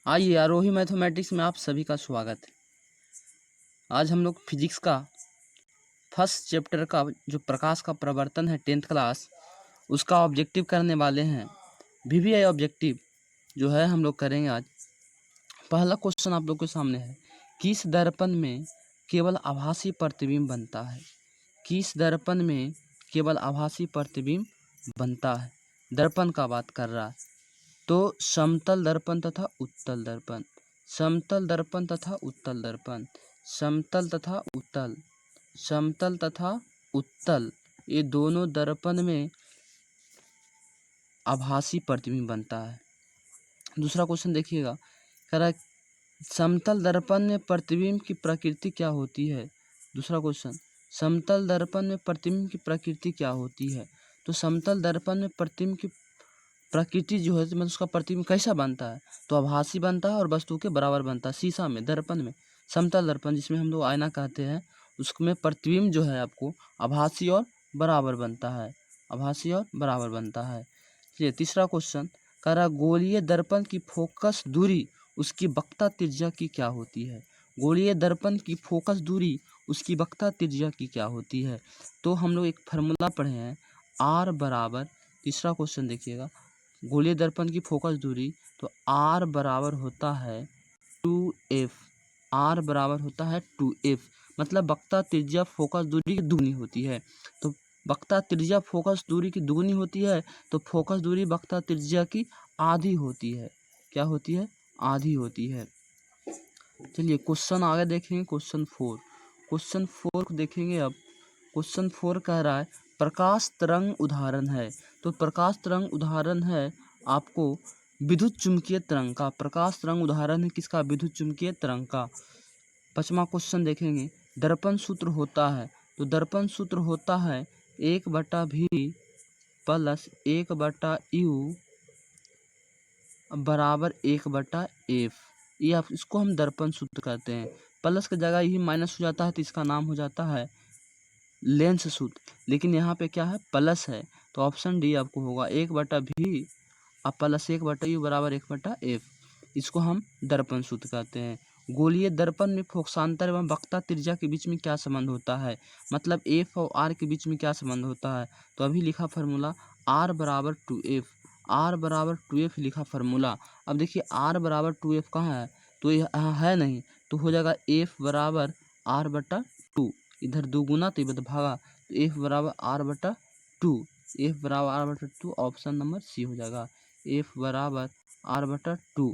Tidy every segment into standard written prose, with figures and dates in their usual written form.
आइए आरोही मैथमेटिक्स में आप सभी का स्वागत है। आज हम लोग फिजिक्स का फर्स्ट चैप्टर का जो प्रकाश का प्रवर्तन है 10th क्लास, उसका ऑब्जेक्टिव करने वाले हैं। वीवीआई ऑब्जेक्टिव जो है हम लोग करेंगे आज। पहला क्वेश्चन आप लोग के सामने है, किस दर्पण में केवल आभासी प्रतिबिंब बनता है? किस दर्पण में केवल आभासी प्रतिबिंब बनता है? दर्पण का बात कर रहा है तो समतल दर्पण तथा उत्तल दर्पण, समतल दर्पण तथा उत्तल दर्पण, समतल तथा उत्तल, समतल तथा उत्तल, ये दोनों दर्पण में आभासी प्रतिबिंब बनता है। दूसरा क्वेश्चन देखिएगा, कह रहा है समतल दर्पण में प्रतिबिंब की प्रकृति क्या होती है? दूसरा क्वेश्चन, समतल दर्पण में प्रतिबिंब की प्रकृति क्या होती है? तो समतल दर्पण में प्रतिबिंब की प्रकृति जो है मतलब उसका प्रतिबिंब कैसा बनता है? तो आभासी बनता है और वस्तु के बराबर बनता है। शीशा में, दर्पण में, समतल दर्पण जिसमें हम लोग आईना कहते हैं, उसमें प्रतिबिंब जो है आपको आभासी और बराबर बनता है, आभासी और बराबर बनता है। चलिए तीसरा क्वेश्चन कह रहा, गोलीय दर्पण की फोकस दूरी उसकी वक्रता त्रिज्या की क्या होती है? गोलीय दर्पण की फोकस दूरी उसकी वक्रता त्रिज्या की क्या होती है? तो हम लोग एक फार्मूला पढ़े हैं, आर बराबर, तीसरा क्वेश्चन देखिएगा, गोलीय दर्पण की फोकस दूरी, तो आर बराबर होता है 2f, आर बराबर होता है 2f, मतलब वक्रता त्रिज्या फोकस दूरी की दुगनी होती है। तो वक्रता त्रिज्या फोकस दूरी की दुगनी होती है तो फोकस दूरी वक्रता त्रिज्या की आधी होती है। क्या होती है? आधी होती है। चलिए क्वेश्चन आगे देखेंगे, क्वेश्चन 4। क्वेश्चन 4 को देखेंगे अब। क्वेश्चन 4 कह रहा है प्रकाश तरंग उदाहरण है। तो प्रकाश तरंग उदाहरण है आपको विद्युत चुम्बकीय तरंग का। प्रकाश तरंग उदाहरण है किसका? विद्युत चुम्बकीय तरंग का। 5वां क्वेश्चन देखेंगे, दर्पण सूत्र होता है। तो दर्पण सूत्र होता है 1/v प्लस 1/u बराबर 1/f। ये आप इसको हम दर्पण सूत्र कहते हैं। प्लस की जगह ही माइनस हो जाता है तो इसका नाम हो जाता है लेंस सूत्र। लेकिन यहाँ पे क्या है? प्लस है, तो ऑप्शन डी आपको होगा 1/v और प्लस 1/u बराबर 1/f। इसको हम दर्पण सूत्र कहते हैं। गोलीय दर्पण में फोकसांतर एवं वक्रता त्रिज्या के बीच में क्या संबंध होता है? मतलब एफ और आर के बीच में क्या संबंध होता है? तो अभी लिखा फार्मूला आर बराबर 2f, आर बराबर 2f लिखा फार्मूला। अब देखिए आर बराबर 2f कहाँ है? तो यहाँ है नहीं, तो हो जाएगा एफ बराबर r/2। इधर 2 गुना तो इधर भागा, तो एफ बराबर r/2, एफ बराबर r/2, ऑप्शन नंबर सी हो जाएगा, एफ बराबर r/2।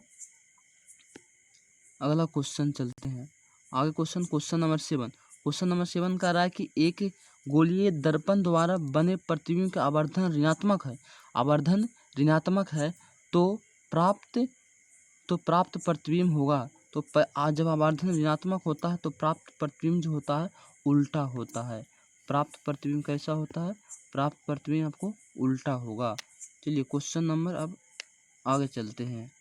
अगला क्वेश्चन चलते हैं आगे। Question number 7। क्वेश्चन नंबर 7 कह रहा है कि एक गोलीय दर्पण द्वारा बने प्रतिबिंब का आवर्धन ऋणात्मक है, आवर्धन ऋणात्मक है तो प्राप्त प्रतिबिंब होगा। तो आज जब आवर्धन ऋणात्मक होता है तो प्राप्त प्रतिबिंब जो होता है उल्टा होता है। प्राप्त प्रतिबिंब कैसा होता है? प्राप्त प्रतिबिंब आपको उल्टा होगा। चलिए क्वेश्चन नंबर अब आगे चलते हैं।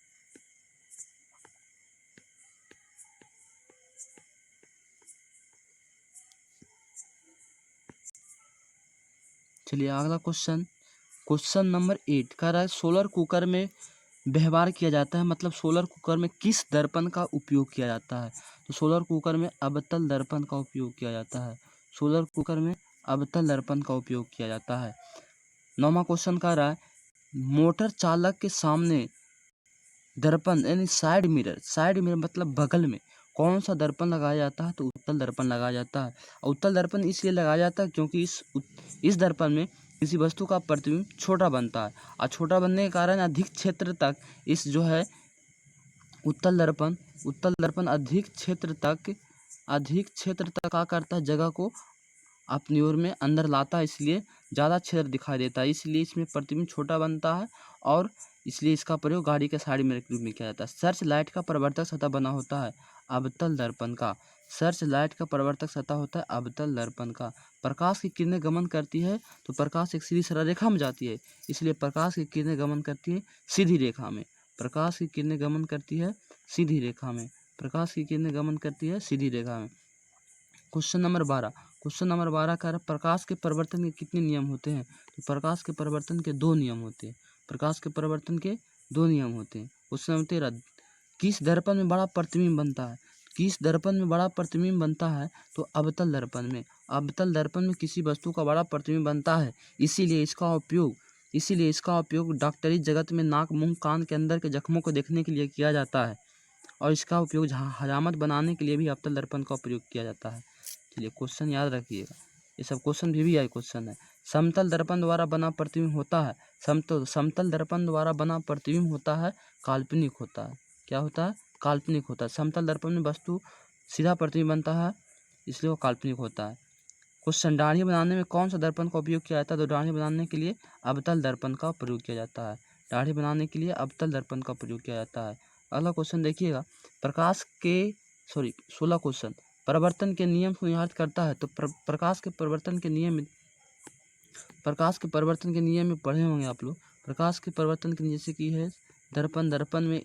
चलिए अगला क्वेश्चन नंबर 8 कह रहा है सोलर कुकर में व्यवहार किया जाता है, मतलब सोलर कुकर में किस दर्पण का उपयोग किया जाता है? तो सोलर कुकर में अवतल दर्पण का उपयोग किया जाता है। सोलर कुकर में अवतल दर्पण का उपयोग किया जाता है। 9वां क्वेश्चन कह रहा है मोटर चालक के सामने दर्पण यानी साइड मिरर मतलब बगल में कौन सा दर्पण लगाया जाता है? तो उत्तल दर्पण लगाया जाता है। और उत्तल दर्पण इसलिए लगाया जाता है क्योंकि इस दर्पण में किसी वस्तु का प्रतिबिंब छोटा बनता है, और छोटा बनने के कारण अधिक क्षेत्र तक इस जो है उत्तल दर्पण अधिक क्षेत्र तक क्या करता है? जगह को अपनी ओर में अंदर लाता है, इसलिए ज़्यादा क्षेत्र दिखाई देता है, इसलिए इसमें प्रतिबिंब छोटा बनता है और इसलिए इसका प्रयोग गाड़ी के साइड मिरर के रूप में किया जाता है। सर्च लाइट का परावर्तक सतह बना होता है अवतल दर्पण का। सर्च लाइट का परावर्तक सतह होता है अवतल दर्पण का। प्रकाश की किरणें गमन करती है तो प्रकाश एक सीधी सरल रेखा में जाती है, इसलिए प्रकाश की किरणें गमन करती है सीधी रेखा में। प्रकाश की किरणें गमन करती है सीधी रेखा में। प्रकाश की किरणें गमन करती है सीधी रेखा में। क्वेश्चन नंबर 12 कह रहा है प्रकाश के परिवर्तन के कितने नियम होते हैं? तो प्रकाश के परिवर्तन के 2 नियम होते हैं। प्रकाश के परिवर्तन के 2 नियम होते हैं। क्वेश्चन नंबर 13 किस दर्पण में बड़ा प्रतिबिंब बनता है? किस दर्पण में बड़ा प्रतिबिंब बनता है? तो अवतल दर्पण में। अवतल दर्पण में किसी वस्तु का बड़ा प्रतिबिंब बनता है, इसीलिए इसका उपयोग डॉक्टरी जगत में नाक, मुंह, कान के अंदर के जख्मों को देखने के लिए किया जाता है, और इसका उपयोग हजामत बनाने के लिए भी अवतल दर्पण का प्रयोग किया जाता है। चलिए क्वेश्चन याद रखिएगा, ये सब क्वेश्चन भी आई क्वेश्चन है। समतल दर्पण द्वारा बना प्रतिबिंब होता है, समतल दर्पण द्वारा बना प्रतिबिंब होता है, काल्पनिक होता है। क्या होता है? काल्पनिक होता है। समतल दर्पण में वस्तु सीधा प्रतिबिंब बनता है, इसलिए वो काल्पनिक होता है। क्वेश्चन, दाढ़ी बनाने में कौन सा दर्पण का उपयोग किया जाता है? तो दाढ़ी बनाने के लिए अवतल दर्पण का प्रयोग किया जाता है। दाढ़ी बनाने के लिए अवतल दर्पण का प्रयोग किया जाता है। अगला क्वेश्चन देखिएगा, 16 क्वेश्चन, परिवर्तन के नियम को याद करता है। तो प्रकाश के परिवर्तन के नियम में पढ़े होंगे आप लोग। प्रकाश के परिवर्तन के जैसे कि है दर्पण में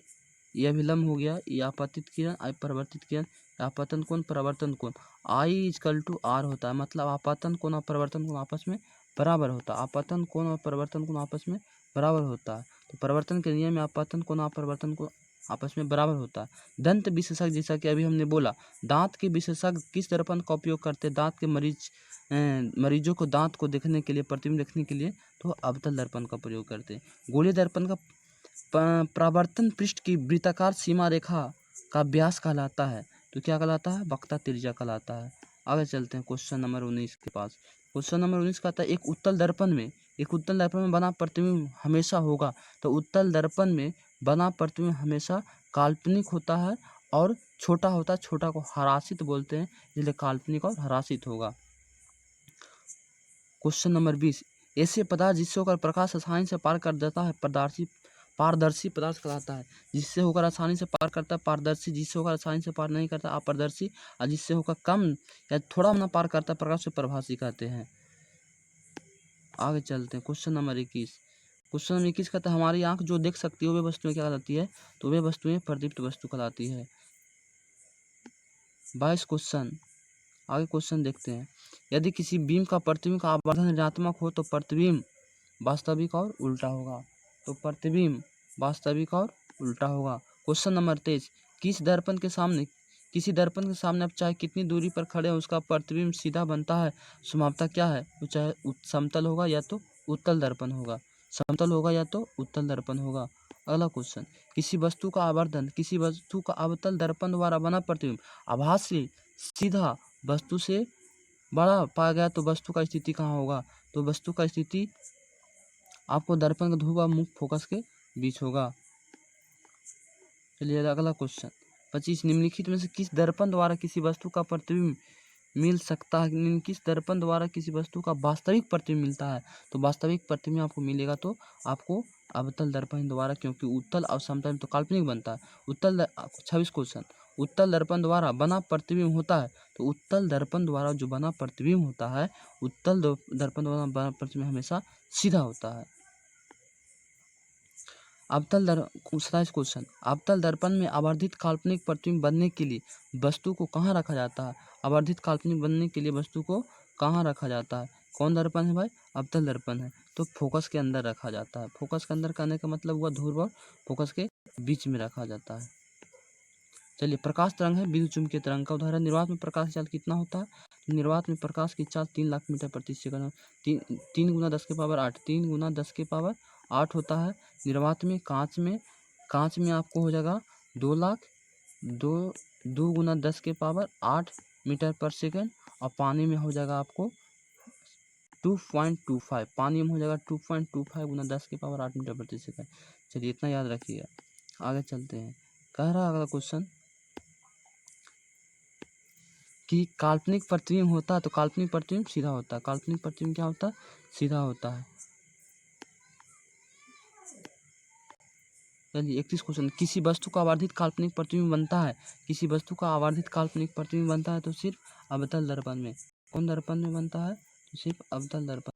यह अभिलंब हो गया, ये आपतित किरण, अपरिवर्तित किरण, आपतन कोण, परिवर्तन कोण, I=R होता है। मतलब आपतन कोण और परिवर्तन कोण आपस में बराबर होता है। आपतन कोण और परिवर्तन कोण आपस में बराबर होता है। तो परिवर्तन के नियम में आपतन कोण और परिवर्तन कोण आपस में बराबर होता है। दंत विशेषज्ञ, जैसा कि अभी हमने बोला, दांत के विशेषज्ञ किस दर्पण का उपयोग करते हैं? दांत के मरीजों को दांत को देखने के लिए, प्रतिबिंब देखने के लिए, तो अवतल दर्पण का प्रयोग करते हैं। गोलीय दर्पण का परावर्तन पृष्ठ की वृत्ताकार सीमा रेखा का व्यास कहलाता है। तो क्या कहलाता है? वक्रता त्रिज्या कहलाता है। आगे चलते हैं क्वेश्चन नंबर 19 के पास। क्वेश्चन नंबर 19 कहता है, एक उत्तल दर्पण में बना प्रतिबिंब हमेशा होगा। तो उत्तल दर्पण में बना प्रतिबिंब हमेशा काल्पनिक होता है और छोटा होता है। छोटा को हरासित बोलते हैं, इसलिए काल्पनिक और हरासित होगा। क्वेश्चन नंबर 20, ऐसे पदार्थ जिससे होकर प्रकाश आसानी से पार कर देता है पारदर्शी पदार्थ कहलाता है। जिससे होकर आसानी से पार करता है पारदर्शी, जिससे होकर आसानी से पार नहीं करता अपारदर्शी, और जिससे होकर कम या थोड़ा ना पार करता है प्रकाश से प्रभासी कहते हैं। आगे चलते हैं क्वेश्चन नंबर 21। क्वेश्चन नंबर 21 कहता है, हमारी आंख जो देख सकती है वे वस्तुएं क्या कहलाती है? तो वे वस्तुएं प्रदीप्त वस्तु कहलाती है। 22 क्वेश्चन, आगे क्वेश्चन देखते हैं। यदि किसी बीम का प्रतिबिंब का आवर्धन ऋणात्मक हो तो प्रतिबिंब वास्तविक और उल्टा होगा। तो प्रतिबिंब वास्तविक और उल्टा होगा। क्वेश्चन नंबर 23, किसी दर्पण के सामने आप चाहे कितनी दूरी पर खड़े हो, उसका प्रतिबिंब सीधा बनता है, संभावना क्या है? वो चाहे समतल होगा या तो उत्तल दर्पण होगा। समतल होगा या तो उत्तल दर्पण होगा। अगला क्वेश्चन, किसी वस्तु का अवतल दर्पण द्वारा बना प्रतिबिंब आभास से सीधा वस्तु से बड़ा पाया गया तो वस्तु का स्थिति कहाँ होगा? तो वस्तु का स्थिति आपको दर्पण के ध्रुव और मुख्य फोकस के बीच होगा। चलिए अगला क्वेश्चन 25, निम्नलिखित में से किस दर्पण द्वारा किसी वस्तु का प्रतिबिंब मिल सकता है? किस दर्पण द्वारा किसी वस्तु का वास्तविक प्रतिबिंब मिलता है? तो वास्तविक प्रतिबिंब आपको मिलेगा तो आपको अवतल दर्पण द्वारा, क्योंकि उत्तल और समतल तो काल्पनिक बनता है। 26 क्वेश्चन, उत्तल दर्पण द्वारा बना प्रतिबिंब होता है। तो उत्तल दर्पण द्वारा जो बना प्रतिबिंब होता है, उत्तल दर्पण द्वारा बना प्रतिबिंब हमेशा सीधा होता है। 27 क्वेश्चन, अवतल दर्पण में आवर्धित काल्पनिक प्रतिबिंब बनने के लिए वस्तु को कहाँ रखा जाता है? आवर्धित काल्पनिक बनने के लिए वस्तु को कहाँ रखा जाता है? कौन दर्पण है भाई? अवतल दर्पण है। तो फोकस के अंदर रखा जाता है। फोकस के अंदर करने का मतलब हुआ ध्रुव और फोकस के बीच में रखा जाता है। चलिए, प्रकाश तरंग है विद्युत चुम्बकीय तरंग का उदाहरण। निर्वात में प्रकाश की चाल कितना होता है? निर्वात में प्रकाश की चाल 3 लाख मीटर प्रति सेकंड, 3 गुना 10 के पावर 8, 3 गुना 10 के पावर 8 होता है। निर्वात में कांच में आपको हो जाएगा 2 गुना 10 के पावर 8 मीटर पर सेकंड, और पानी में हो जाएगा आपको 2.25, पानी में हो जाएगा 2.25 गुना 10 के पावर 8 मीटर प्रति सेकंड। चलिए इतना याद रखिएगा, आगे चलते हैं। कह रहा अगला क्वेश्चन कि काल्पनिक प्रतिबिंब होता है तो काल्पनिक प्रतिबिंब सीधा होता है। काल्पनिक प्रतिबिंब क्या होता है? सीधा होता है। चलिए 31 क्वेश्चन, किसी वस्तु का आवर्धित काल्पनिक प्रतिबिंब बनता है। किसी वस्तु का आवर्धित काल्पनिक प्रतिबिंब बनता है तो सिर्फ अवतल दर्पण में। कौन दर्पण में बनता है? तो सिर्फ अवतल दर्पण।